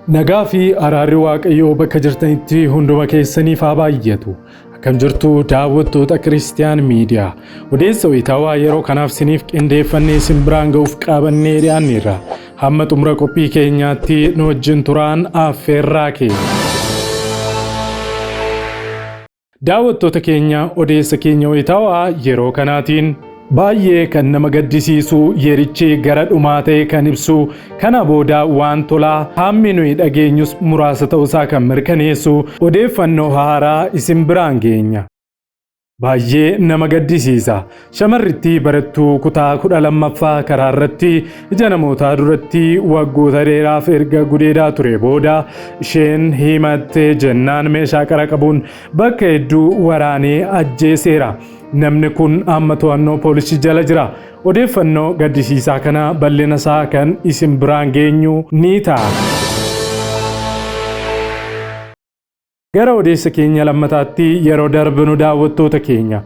Nagaa fi araarri Waaqayyoo bakka jirtanitti hunduma keessaniif haa baay'atu. Akkam jirtu daawwattoota Kiristiyaan Miidiyaa. Odeessa wayitaawaa yeroo kanaaf siniif qindeeffannee isin biraan ga'uuf qabannee dhiyaanneerra. Hamma xumura qophii keenyaatti nu wajjin turaan affeerraa keenya. Daawwattoota keenya odeessa keenya wayitaawaa yeroo kanaatiin baay'ee kan nama gaddisiisu yerichi gara dhumaa ta'e kan ibsu kana booda waan tolaa hammi nuyi dhageenyus muraasa ta'uusaa kan mirkaneessu odeeffannoo haaraa isin biraan geenya. Baay'ee nama gaddisiisa. Shamarrittii barattuu kutaa 12ffaa karaa irratti ija namootaa duratti waggoota dheeraaf erga gudeedaa ture booda isheen himattee jennaan meeshaa qara qabuun bakka hedduu waraanee ajjeeseera. Namni kun amma to'annoo poolisii jala jira. Odeeffannoo gaddisiisaa kana bal'ina isaa kan isin biraan geenyu ni ta'a. Gara odeessa keenya lammataatti yeroo darbinu daawwattoota keenya.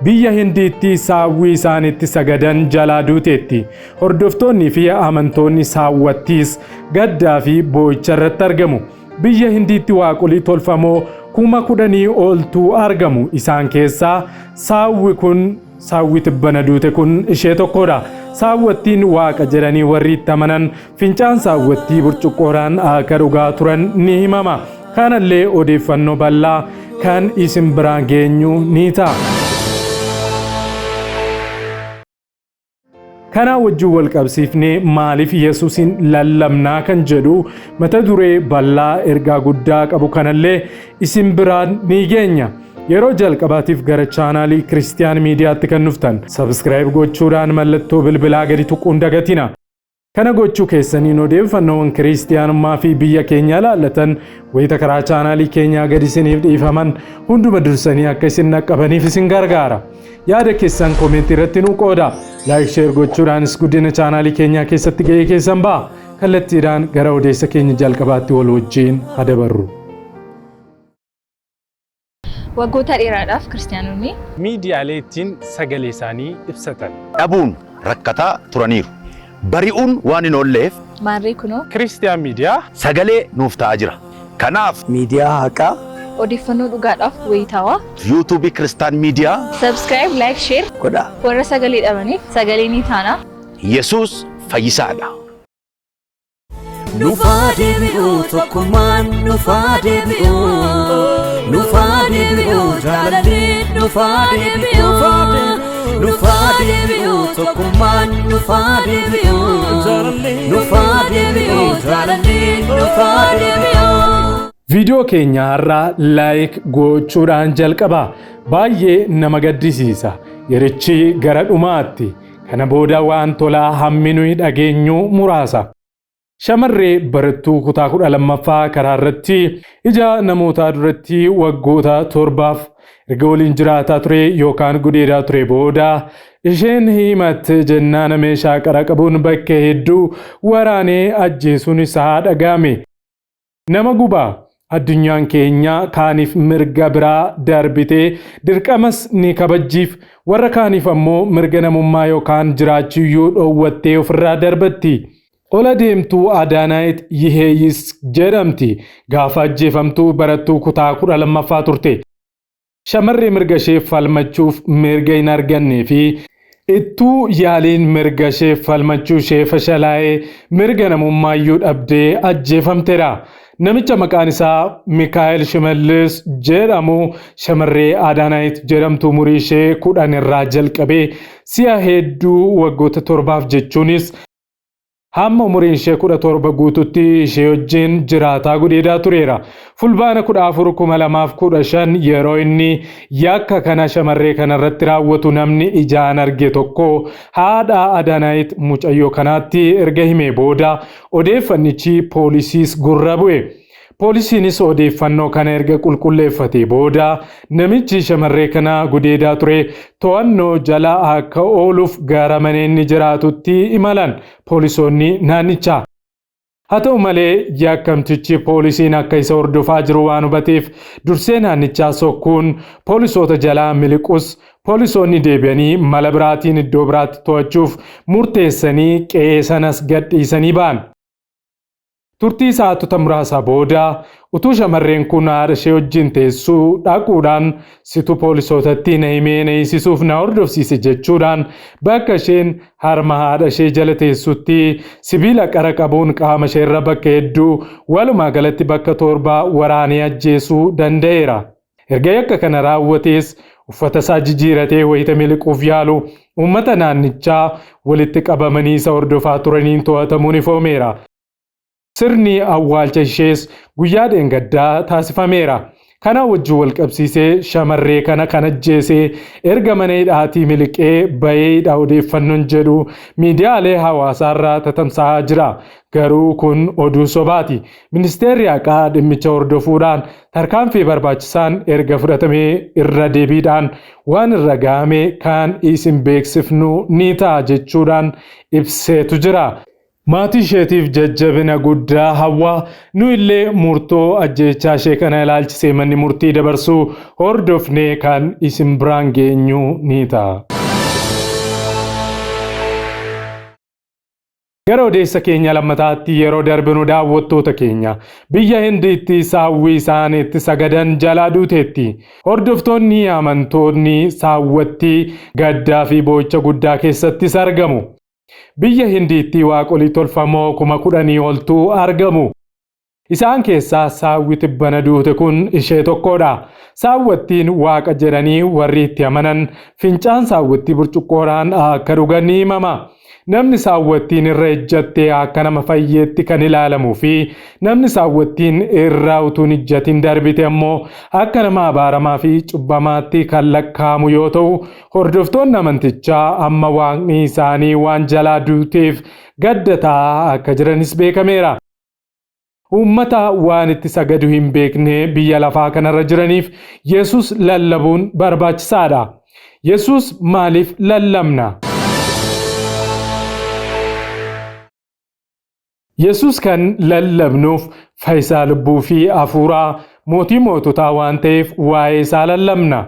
Biyya Hindiitti saawwii isaanitti sagadan jalaa duuteetti. Hordoftoonni fi amantoonni saawwattiis gaddaa fi boo'icha irratti argamu. Biyya Hindiitti waaqolii tolfamoo 10,000 oltu argamu. Isaan keessaa saawwi tibbana duute kun ishee tokkodha. Saawwattiin waaqa jedhanii warri itti amanan fincaan saawwattii burcuqqoodhaan akka dhugaa turan ni himama. Kanallee odeeffannoo bal'aa kan isin biraan geenyu ni ta'a. Kana wajjin wal qabsiifnee maaliif Yesuusin lallabnaa kan jedhu mata duree bal'aa ergaa guddaa qabu kanallee isin biraan ni geenya. Yeroo jalqabaatiif gara chaanaalii Kiristiyaan Miidiyaatti kan dhuftan subscribe gochuudhaan mallattoo bilbilaa gadi tuquun dagatina. Kana gochuu keessaniin odeeffannoowwan kiristiyaanummaa fi biyya keenya ilaallatan wayita karaa chaanaalii keenyaa gadi isiniif dhiifaman hunduma dursanii akka isin naqqabaniif isin gargaara. Yaada keessan koomentii irratti nu qooda. Laayik sheer gochuudhaanis guddina chaanaalii keenyaa keessatti ga'ee keessan ba'a. Kallattiidhaan gara odeessa keenya jalqabaatti wal wajjin haa dabarru. Waggoota dheeraadhaaf kiristiyaanonni miidiyaalee ittiin sagalee isaanii ibsatan dhabuun rakkataa turaniiru. Bari'uun waan hin oolleef maarree kunoo Kiristiyaan Miidiyaa sagalee nuuf ta'aa jira. Kanaaf miidiyaa haqaa odeeffannoo dhugaadhaaf wayitaawaa YouTube Kiristiyaan Miidiyaa subscribe, like, share godhaa. warra sagalee dhabaniif sagalee ni taana. Yesuus fayyisaadha. Nufaa deebi'uu tokkummaan nufaa deebi'uu nufaa deebi'uu jaalallee nufaa deebi'uu nufaa deebi'uu tokkummaan nufaa deebi'uu nufaa deebi'uu jaalallee nufaa deebi'uu. Viidiyoo keenya har'aa laayik gochuudhaan jalqaba. Baay'ee nama gaddisiisa. Yerichi gara dhumaatti kana booda waan tolaa hammi nuyi dhageenyu muraasa. Shamarree barattuu kutaa 12ffaa karaa irratti ija namootaa duratti waggoota 7 erga waliin jiraataa ture yookaan gudeedaa ture booda isheen himatte jennaan meeshaa qara qabuun bakka hedduu waraanee ajjeesuun isaa dhaga'ame. Nama gubaa addunyaan keenya kaaniif mirga biraa darbitee dirqamas ni kabajjiif warra kaaniif ammoo mirga namummaa yookaan jiraachiyyuu dhoowwattee ofirraa darbatti. Ola deemtuu Adaanaayit Yiheeyis jedhamti. Gaafa ajjeefamtuu barattuu kutaa 12ffaa turte. Shamarree mirga ishee falmachuuf mirga hin argannee fi ittuu yaaliin mirga ishee falmachuu ishee fashalaa'ee mirga namummaayyuu dhabdee ajjeefamteera. Namicha maqaan isaa Mikaa'el Shimallis jedhamu shamarree Adaanaayit jedhamtu umurii ishee 10 irraa jalqabee si'a hedduu waggoota 7 jechuunis hamma umuriin ishee 17 guututti ishee wajjin jiraataa gudeedaa tureera. Fulbaana 14 2015 yeroo inni yakka kana shamarree kanarratti raawwatu namni ijaan arge tokko haadha Adaanaayit mucayyoo kanaatti erga himee booda odeeffannichi poolisiis gurra bu'e. Poolisiinis odeeffannoo kana erga qulqulleeffatee booda namichi shamarree kana gudeedaa ture to'annoo jala akka ooluuf gara mana inni jiraatutti imalan poolisoonni naannichaa. Haa ta'u malee yakkamtichi poolisiin akka isa hordofaa jiru waan hubateef dursee naannichaa sokkuun poolisoota jalaa miliqus poolisoonni deebi'anii mala biraatiin iddoo biraatti to'achuuf murteessanii qe'ee sanas gadhiisanii ba'an. Turtii saatota muraasa booda utuu shamarreen kun haadha ishee wajjin teessuu dhaquudhaan situ poolisootatti na himee na hiisisuuf na hordofsiise jechuudhaan bakka isheen harma haadha ishee jala teessutti sibiila qara qabuun qaama isheerra bakka hedduu walumaa galatti bakka 7 waraanee ajjeesuu danda'eera. Erga yakka kana raawwatees uffata isaa jijjiiratee wayita miliquuf yaalu uummata naannichaa walitti qabamanii isa hordofaa turaniin to'atamuun ifoomeera. Sirni awwaalcha ishees guyyaa dheengaddaa taasifameera. Kana wajjin wal qabsiisee shamarree kana kan ajjeesee erga mana hidhaatii miliqee baheedha odeeffannoon jedhu miidiyaalee hawaasaarraa tatamsa'aa jira. Garuu kun oduu sobaati. Ministeerri haqaa dhimmicha hordofuudhaan tarkaanfii barbaachisaan erga fudhatamee irra deebiidhaan waan irra ga'ame kan isin beeksifnu ni ta'a jechuudhaan ibseetu jira. Maatii isheetiif jajjabina guddaa hawwa. Nu illee murtoo ajjeechaa ishee kana ilaalchisee manni murtii dabarsuu hordofnee kan isin biraan geenyu ni ta'a. Gara odeessa keenya lammataatti yeroo darbinu daawwattoota keenya biyya Hindiitti saawwii isaaniitti sagadan jalaa duuteetti. Hordoftoonni amantoonni saawwattii gaddaa fi boo'icha guddaa keessattis argamu. Biyya Hindiitti waaqolii tolfamoo 10,000 oltu argamu. Isaan keessaa saawwi tibbana duute kun ishee tokkodha. Saawwattiin waaqa jedhanii warri itti amanan fincaan saawwattii burcuqqoodhaan akka dhugan ni himama. Namni saawwattiin irra ejjattee akka nama fayyeetti kan ilaalamuu fi namni saawwattiin irra utuu hin ejjatin darbite ammoo akka nama abaaramaa fi cubbamaatti kan lakkaa'amu yoo ta'u, hordoftoonni amantichaa amma waaqni isaanii waan jalaa duuteef gaddataa akka jiranis beekameera. Uummata waan itti sagadu hin beekne biyya lafaa kanarra jiraniif Yesus lallabuun barbaachisaadha. Yesus maaliif lallabna? Yesus kan lallabnuuf fayyisaa lubbuu fi hafuuraa mootii moototaa waan ta'eef waa'ee isaa lallabna.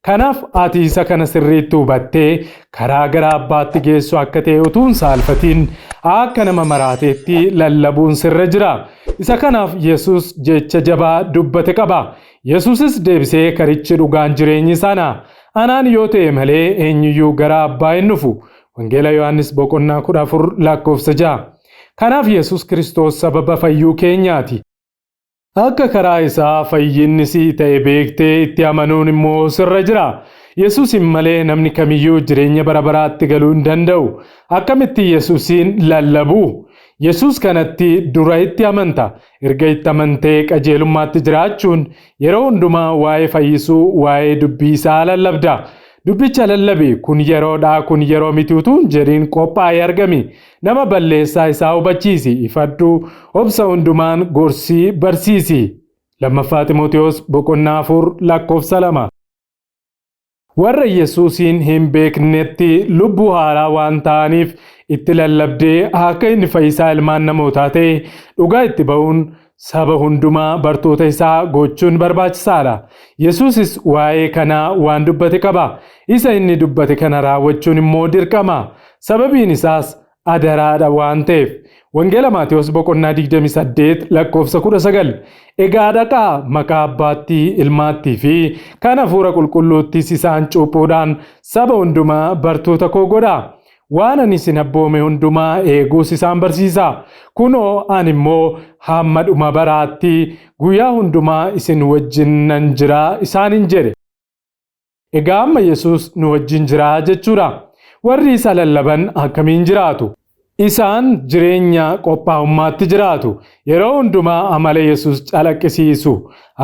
Kanaaf ati isa kana sirriitti hubattee karaa gara abbaatti geessu akka ta'e utuu hin saalfatiin akka nama maraateetti lallabuun sirra jira. Isa kanaaf Yesus jecha jabaa dubbate qaba. Yesusis deebisee karichi dhugaan jireenyi sana anaan yoo ta'e malee eenyuyyuu gara abbaa hin dhufu. Wangeela Yohaannis boqonnaa 14 lakkoofsa 6. Kanaaf Yesus Kiristoos sababa fayyuu keenyaati. Akka karaa isaa fayyinni si ta'e beektee itti amanuun immoo sirra jira. Yesus hin malee namni kamiyyuu jireenya bara baraatti galuu hin danda'u. Akkamitti Yesusin lallabu? Yesus kanatti dura itti amanta. Erga itti amantee qajeelummaatti jiraachuun yeroo hundumaa waa'ee fayyisuu, waa'ee dubbii isaa lallabda. Dubbicha lallabi kun yeroodha kun yeroo miti utuu hin jedhin qophaa'ee argami. Nama balleessaa isaa hubachiisi, ifadhu, obsa hundumaan gorsii barsiisi. Lammaffaa Xiimotewos boqonnaa 4 lakkoofsa 2. Warra Yesuusin hin beeknetti lubbuu haaraa waan ta'aniif itti lallabdee akka inni fayyisaa ilmaan namootaa ta'e dhugaa itti ba'uun saba hundumaa bartoota isaa gochuun barbaachisaadha. Yesuusis waa'ee kanaa waan dubbate qaba. Isa inni dubbate kana raawwachuun immoo dirqama. Sababiin isaas adaraadha waan ta'eef. Wangeela Maatewos boqonnaa 28 lakkoofsa 19. Egaa dhaqaa maqaa abbaattii, ilmaattii fi kan hafuura qulqulluuttis isaan cuuphuudhaan saba hundumaa bartoota koo godhaa. Waan ani isin abboome hundumaa eeguus isaan barsiisa. Kunoo ani immoo hamma dhuma baraatti guyyaa hundumaa isin wajjin nan jira isaaniin jedhe. Egaa amma Yesus nu wajjin jira jechuudha. Warri isa lallaban akkamiin jiraatu? Isaan jireenya qophaa'ummaatti jiraatu. Yeroo hundumaa amala Yesus calaqqisiisu.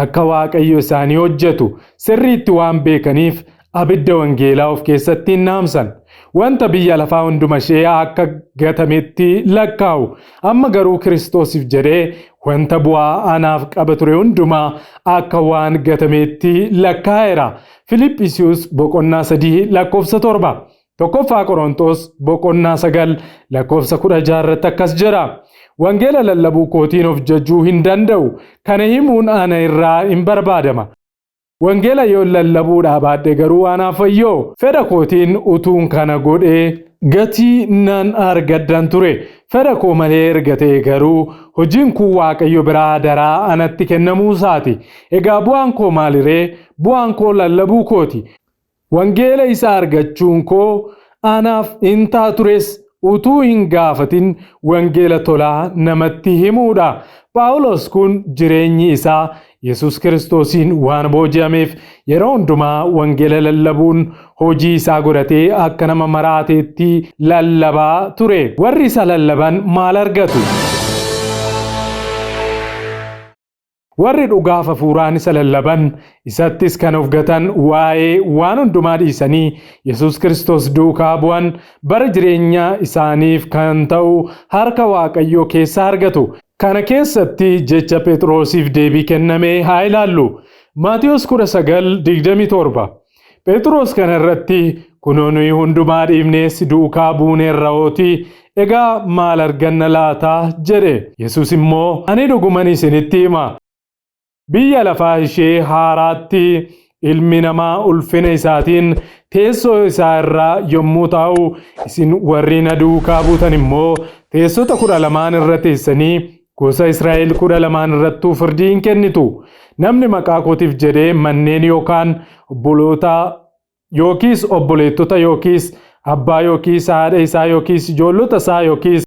Akka Waaqayyo isaanii hojjetu. Sirriitti waan beekaniif abidda wangeelaa of keessatti hin naamsan. Wanta biyya lafaa hunduma ishee akka gatametti lakkaa'u. Amma garuu Kiristoosiif jedhee wanta bu'aa anaaf qaba ture hundumaa akka waan gatametti lakkaa'eera. Filiphisius boqonnaa 3 lakkoofsa 7. Tokkoffaa Qorontos boqonnaa 9 lakkoofsa 16 irratti akkas jedha. Wangeela lallabuu kootiin of jajuu hin danda'u. Kana himuun ana irraa hin barbaadama. Wangeela yoo lallabuudhaa baadhe garuu anaaf fayyoo. Fedha kootiin utuun kana godhee gatii nan argaddan ture. fedha koo malee ergatee garuu hojiin kun Waaqayyo biraa daraa anatti kennamuu isaati. Egaa bu'aan koo maaliree? Bu'aan koo lallabuu kooti. Wangeela isaa argachuun koo anaaf hin taatures utuu hin gaafatin wangeela tolaa namatti himuudha. Phaawulos kun jireenyi isaa Yesus Kiristoosiin waan booji'ameef yeroo hundumaa wangeela lallabuun hojii isaa godhatee akka nama maraateetti lallabaa ture. Warri isa lallaban maal argatu? Warri dhugaaf hafuuraan isa lallaban isattis kan of gatan waa'ee waan hundumaa dhiisanii Yesus Kiristoos duukaa bu'an bara jireenya isaaniif kan ta'u harka Waaqayyoo keessa argatu. Kana keessatti jecha Phexrosiif deebii kenname haa ilaallu. Maatiyos 19:27. Phexros kana irratti kunoo nuyi hundumaa dhiifnees duukaa buuneerraooti egaa maal arganna laata jedhe. Yesus immoo ani dhuguman isinitti hima. Biyya lafaa ishee haaraatti ilmi namaa ulfina isaatiin teessoo isaa irraa yommuu taa'u isin warri na duukaa buutan immoo teessota 12 irra teessanii gosa Israa'el 12 irrattuu firdii hin kennitu. Namni maqaa kootiif jedhee manneen yookaan obboloota yookiis obboleettota yookiis abbaa yookiis haadha isaa yookiis ijoollota isaa yookiis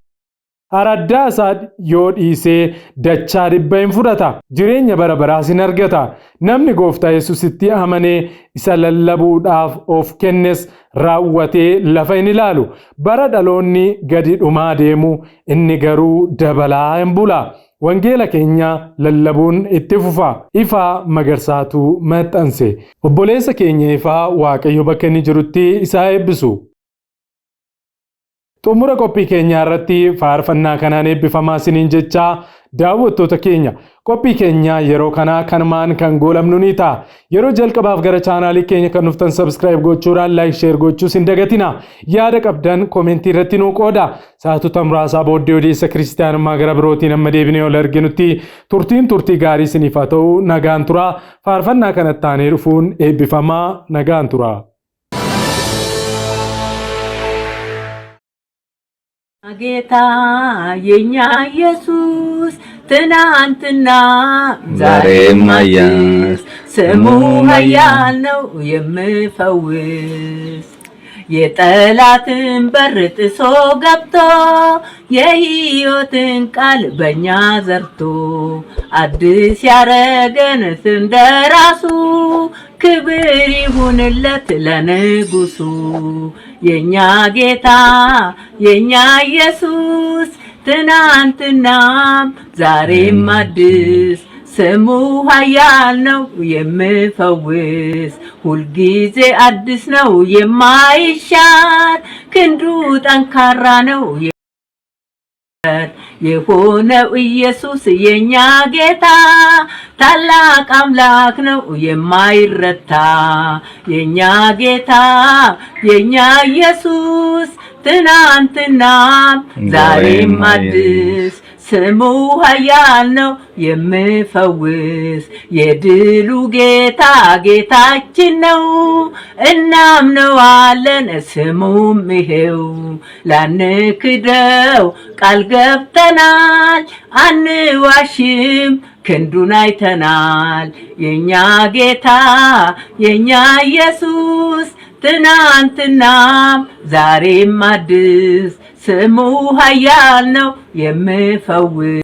araddaa isaa yoo dhiisee dachaa 100 hin fudhata. Jireenya bara baraas hin argata. Namni gooftaa Yesuusitti amanee isa lallabuudhaaf of kennes raawwatee lafa hin ilaalu. Bara dhaloonni gadi dhumaa deemu inni garuu dabalaa hin bula. Wangeela keenya lallabuun itti fufa. Ifaa Magarsaatu maxxanse. Obboleessa keenya Ifaa Waaqayyo bakka inni jirutti isaa eebbisu. Xumura qophii keenyaa irratti faarfannaa kanaan eebbifamaa isiniin jechaa daawwattoota keenya qophii keenya yeroo kanaa kanumaan kan goolabnu ni ta'a. Yeroo jalqabaaf gara chaanaalii keenya kan dhuftan subscribe gochuudhaan like share gochuus hin dagatina. Yaada qabdan komentii irratti nuu qooda. Saatota muraasaa booddee odeessa kiristaanummaa gara birootiin amma deebinee ol arginutti turtii gaarii isiniif haa ta'u. Nagaan tura. Faarfannaa kanatti aanee dhufuun eebbifamaa. Nagaan tura. ጌታ የኛ ኢየሱስ ትናንትና ዛሬም አያስ ስሙ ኃያል ነው የሚፈውስ የጠላትን በር ጥሶ ገብቶ የሕይወትን ቃል በእኛ ዘርቶ አዲስ ያረገን እንደራሱ ክብር ይሁንለት ለንጉሱ የኛ ጌታ የኛ ኢየሱስ ትናንትናም ዛሬም አዲስ ስሙ ኃያል ነው የሚፈውስ ሁልጊዜ አዲስ ነው የማይሻር ክንዱ ጠንካራ ነው የሆነው ኢየሱስ የኛ ጌታ ታላቅ አምላክ ነው የማይረታ የኛ ጌታ የኛ ኢየሱስ ትናንትና ዛሬም አዲስ ስሙ ኃያል ነው የሚፈውስ የድሉ ጌታ ጌታችን ነው እናምነዋለን ስሙም ይሄው ላንክደው ቃል ገብተናል አንዋሽም ክንዱን አይተናል የኛ ጌታ የኛ ኢየሱስ ትናንትናም ዛሬም አዲስ ስሙ ኃያል ነው የሚፈውስ